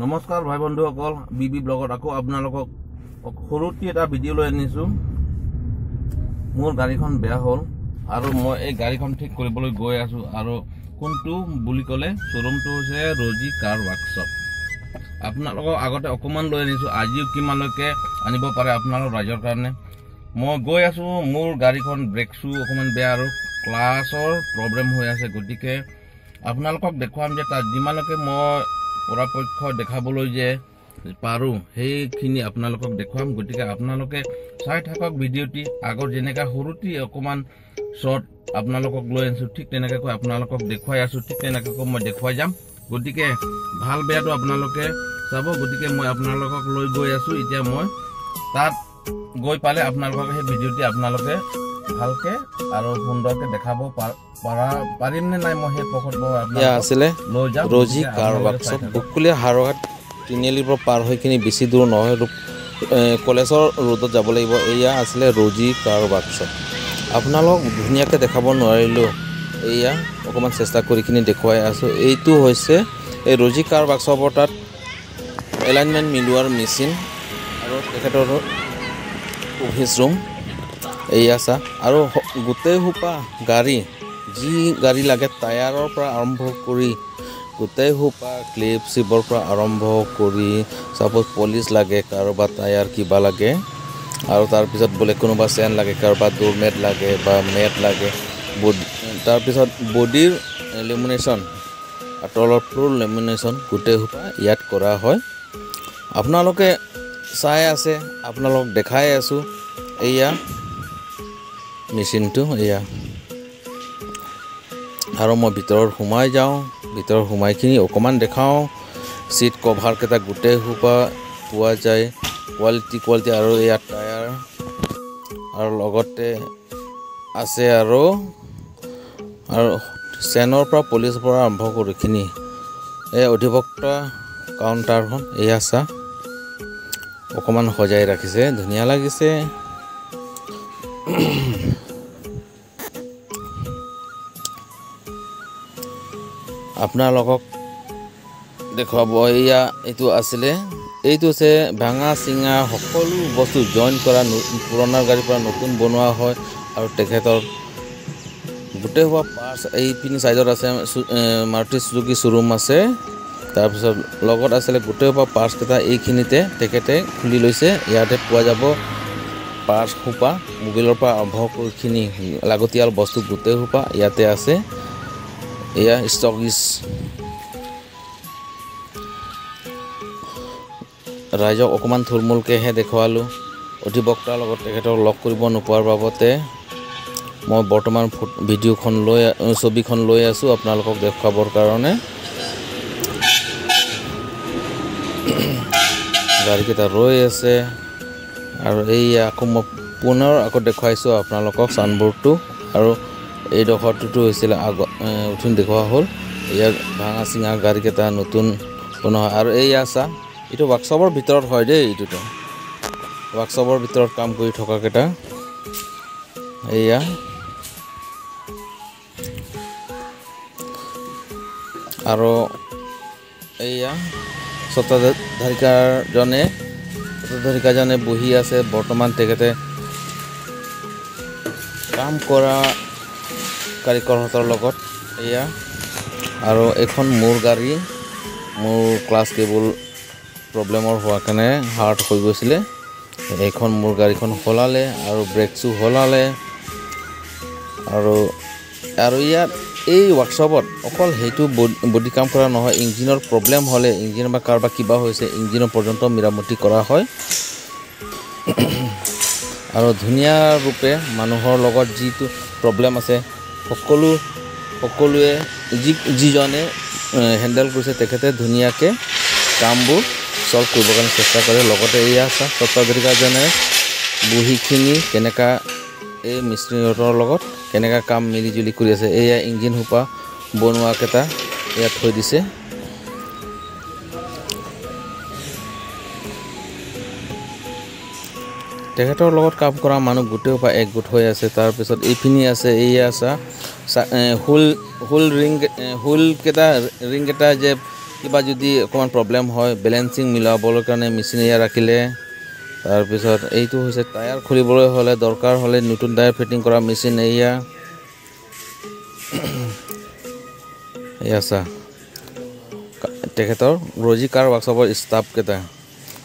নমস্কাৰ ভাই বন্ধুসকল, বিবি ব্লগত আকৌ আপোনালোকক সৰুটি এটা ভিডিঅ' লৈ আনিছোঁ। মোৰ গাড়ীখন বেয়া হ'ল আৰু মই এই গাড়ীখন ঠিক কৰিবলৈ গৈ আছোঁ। আৰু কোনটো বুলি ক'লে শ্ব'ৰুমটো হৈছে ৰজি কাৰ ৱৰ্কশ্বপ। আপোনালোকক আগতে অকণমান লৈ আনিছোঁ, আজিও কিমানলৈকে আনিব পাৰে আপোনালোকৰ ৰাইজৰ কাৰণে। মই গৈ আছোঁ, মোৰ গাড়ীখন ব্ৰেক শ্বু অকণমান বেয়া আৰু ক্লাছৰ প্ৰব্লেম হৈ আছে। গতিকে আপোনালোকক দেখুৱাম যে তাত যিমানলৈকে মই পৰাপক্ষ দেখাবলৈ যে পাৰোঁ সেইখিনি আপোনালোকক দেখুৱাম। গতিকে আপোনালোকে চাই থাকক ভিডিঅ'টি। আগৰ যেনেকৈ সৰুটি অকণমান শ্বৰ্ট আপোনালোকক লৈ আনিছোঁ, ঠিক তেনেকৈ আপোনালোকক দেখুৱাই আছোঁ, ঠিক তেনেকৈ মই দেখুৱাই যাম। গতিকে ভাল বেয়াটো আপোনালোকে চাব। গতিকে মই আপোনালোকক লৈ গৈ আছোঁ। এতিয়া মই তাত গৈ পালে আপোনালোকক সেই ভিডিঅ'টি আপোনালোকে ভালকৈ আৰু সুন্দৰকৈ দেখাব পাৰিম নে নাই মই সেই পক্ষত আছিলে ৰজি কাৰ ৱৰ্কশ্বপ, বুকুলীয়া হাৰঘাট তিনিআলিৰ পৰা পাৰ হৈ কিনি বেছি দূৰ নহয়, কলেজৰ ৰোডত যাব লাগিব। এয়া আছিলে ৰজি কাৰ ৱৰ্কশ্বপ। আপোনালোক ধুনীয়াকৈ দেখাব নোৱাৰিলেও এয়া অকণমান চেষ্টা কৰি কিনি দেখুৱাই আছোঁ। এইটো হৈছে এই ৰজি কাৰ ৱৰ্কশ্বপৰ তাত এলাইনমেণ্ট মিলোৱাৰ মেচিন আৰু তেখেতৰ অফিচ ৰুম এয়া চা। আৰু গোটেই সোপা গাড়ী, যি গাড়ী লাগে টায়াৰৰ পৰা আৰম্ভ কৰি গোটেই সোপা ক্লিপ চিপৰ পৰা আৰম্ভ কৰি চাপ'জ পলিচ লাগে, কাৰোবাৰ টায়াৰ কিবা লাগে, আৰু তাৰপিছত বোলে কোনোবা চেন লাগে, কাৰোবাৰ ডোৰ মেট লাগে বা মেট লাগে, তাৰপিছত বডিৰ লেমিনেশ্যন, তলৰ ফ্লোৰ লেমিনেশ্যন গোটেই সোপা ইয়াত কৰা হয়। আপোনালোকে চাই আছে, আপোনালোকক দেখাই আছোঁ এয়া মেচিনটো এয়া। আৰু মই ভিতৰত সোমাই যাওঁ, ভিতৰত সোমাইখিনি অকণমান দেখাওঁ। চিট কভাৰকেইটা গোটেই সোপা পোৱা যায়, কোৱালিটি আৰু ইয়াত টায়াৰ আৰু লগতে আছে আৰু চেনৰ পৰা পলিচৰ পৰা আৰম্ভ কৰি এইখিনি। এই অধিবক্তা কাউণ্টাৰখন এয়া চা, অকণমান সজাই ৰাখিছে, ধুনীয়া লাগিছে। আপোনালোকক দেখুৱাব এয়া। এইটো আছিলে, এইটো হৈছে ভাঙা চিঙা সকলো বস্তু জইন কৰা, পুৰণা গাড়ীৰ পৰা নতুন বনোৱা হয়। আৰু তেখেতৰ গোটেই হোৱা পাৰ্টছ এইপিনি চাইডত আছে, মাৰুতি চুজুকি শ্ব'ৰুম আছে। তাৰপিছত লগত আছিলে গোটেই হোৱা পাৰ্টছকেইটা এইখিনিতে তেখেতে খুলি লৈছে। ইয়াতে পোৱা যাব পাৰ্টছ সোপা, মোবিলৰ পৰা আৰম্ভ কৰিখিনি লাগতিয়াল বস্তু গোটেই সোপা ইয়াতে আছে। এয়া ষ্টকিছ। ৰাইজক অকণমান থুলমূলকৈহে দেখুৱালোঁ। অধিবক্তাৰ লগত তেখেতক লগ কৰিব নোপোৱাৰ বাবতে মই বৰ্তমান ছবিখন লৈ আছোঁ আপোনালোকক দেখুৱাবৰ কাৰণে। গাড়ীকেইটা ৰৈ আছে। আৰু এই আকৌ মই পুনৰ দেখুৱাইছোঁ আপোনালোকক চানবোৰ্ডটো। আৰু এইডোখৰটোতো হৈছিলে উঠোন দেখুওৱা হ'ল। ইয়াৰ ভাঙা চিঙা গাড়ীকেইটা নতুন বনোৱা হয়। আৰু এইয়া চা, এইটো ৱৰ্কশ্বপৰ ভিতৰত হয় দেই, এইটোতো ৱৰ্কশ্বপৰ ভিতৰত কাম কৰি থকাকেইটা এয়া। আৰু এয়া স্বত্বাধিকাৰীজনে বহি আছে বৰ্তমান, তেখেতে কাম কৰা কাৰিকৰহঁতৰ লগত এয়া। আৰু এইখন মোৰ গাড়ী, মোৰ ক্লাছ কেবল প্ৰব্লেমৰ হোৱাৰ কাৰণে হাৰ্ড হৈ গৈছিলে। এইখন মোৰ গাড়ীখন সলালে আৰু ব্ৰেক শ্বু সলালে। আৰু ইয়াত এই ৱৰ্কশ্বপত অকল সেইটো বডি কাম কৰা নহয়, ইঞ্জিনৰ প্ৰব্লেম হ'লে, ইঞ্জিনৰ বা কাৰোবাৰ কিবা হৈছে, ইঞ্জিনৰ পৰ্যন্ত মেৰামতি কৰা হয়। আৰু ধুনীয়া ৰূপে মানুহৰ লগত যিটো প্ৰব্লেম আছে সকলোৱে যিজনে হেণ্ডেল কৰিছে তেখেতে ধুনীয়াকৈ কামবোৰ ছল্ভ কৰিবৰ কাৰণে চেষ্টা কৰে। লগতে এয়া স্বত্বাধিকাৰীজনে বহিখিনি কেনেকুৱা এই মিস্ত্ৰীহঁতৰ লগত কেনেকুৱা কাম মিলি জুলি কৰি আছে। এয়া ইঞ্জিন সোপা বনোৱাকেইটা ইয়াত থৈ দিছে। তেখেতৰ লগত কাম কৰা মানুহ গোটেই সোপা একগোট হৈ আছে। তাৰপিছত এইপিনি আছে এয়া চা, হুইল ৰিংকেইটা যে কিবা যদি অকণমান প্ৰব্লেম হয় বেলেঞ্চিং মিলাবলৈ কাৰণে মেচিন এয়া ৰাখিলে তাৰপিছত এইটো হৈছে টায়াৰ খুলিবলৈ হ'লে দৰকাৰ হ'লে নতুন টায়াৰ ফিটিং কৰা মেচিন এয়া চা তেখেতৰ ৰজি কাৰ ৱৰ্কশ্বপৰ ষ্টাফকেইটা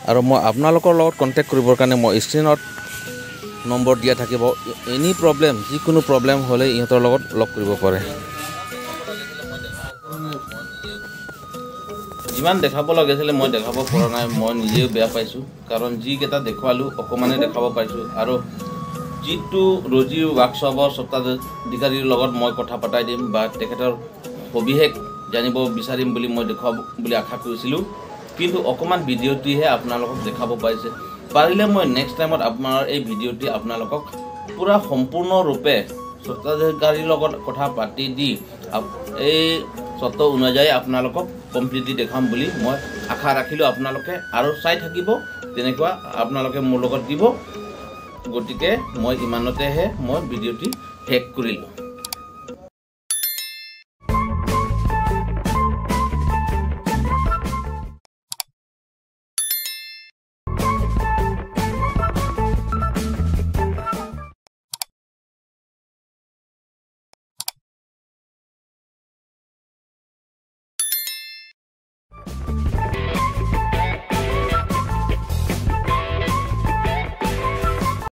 আৰু মই আপোনালোকৰ লগত কণ্টেক্ট কৰিবৰ কাৰণে মই স্ক্ৰীনত নম্বৰ দিয়া থাকিব এনি প্ৰব্লেম যিকোনো প্ৰব্লেম হ'লে ইহঁতৰ লগত লগ কৰিব পাৰে যিমান দেখাব লাগিছিলে মই দেখাব পৰা নাই মই নিজেও বেয়া পাইছোঁ কাৰণ যিকেইটা দেখুৱালোঁ অকণমানে দেখাব পাইছোঁ আৰু যিটো ৰজি ৱৰ্কশ্বপৰ স্বত্বাধিকাৰীৰ লগত মই কথা পতাই দিম বা তেখেতৰ সবিশেষ জানিব বিচাৰিম বুলি মই দেখুৱাব বুলি আশা কৰিছিলোঁ কিন্তু অকণমান ভিডিঅ'টিহে আপোনালোকক দেখাব পাৰিছে পাৰিলে মই নেক্সট টাইমত আপোনাৰ এই ভিডিঅ'টি আপোনালোকক পূৰা সম্পূৰ্ণৰূপে স্বত্বাধিকাৰীৰ লগত কথা পাতি দি এই চৰ্ত অনুযায়ী আপোনালোকক কমপ্লিটলি দেখাম বুলি মই আশা ৰাখিলোঁ আপোনালোকে আৰু চাই থাকিব তেনেকুৱা আপোনালোকে মোৰ লগত দিব গতিকে মই ইমানতেহে মই ভিডিঅ'টি শেষ কৰিলোঁ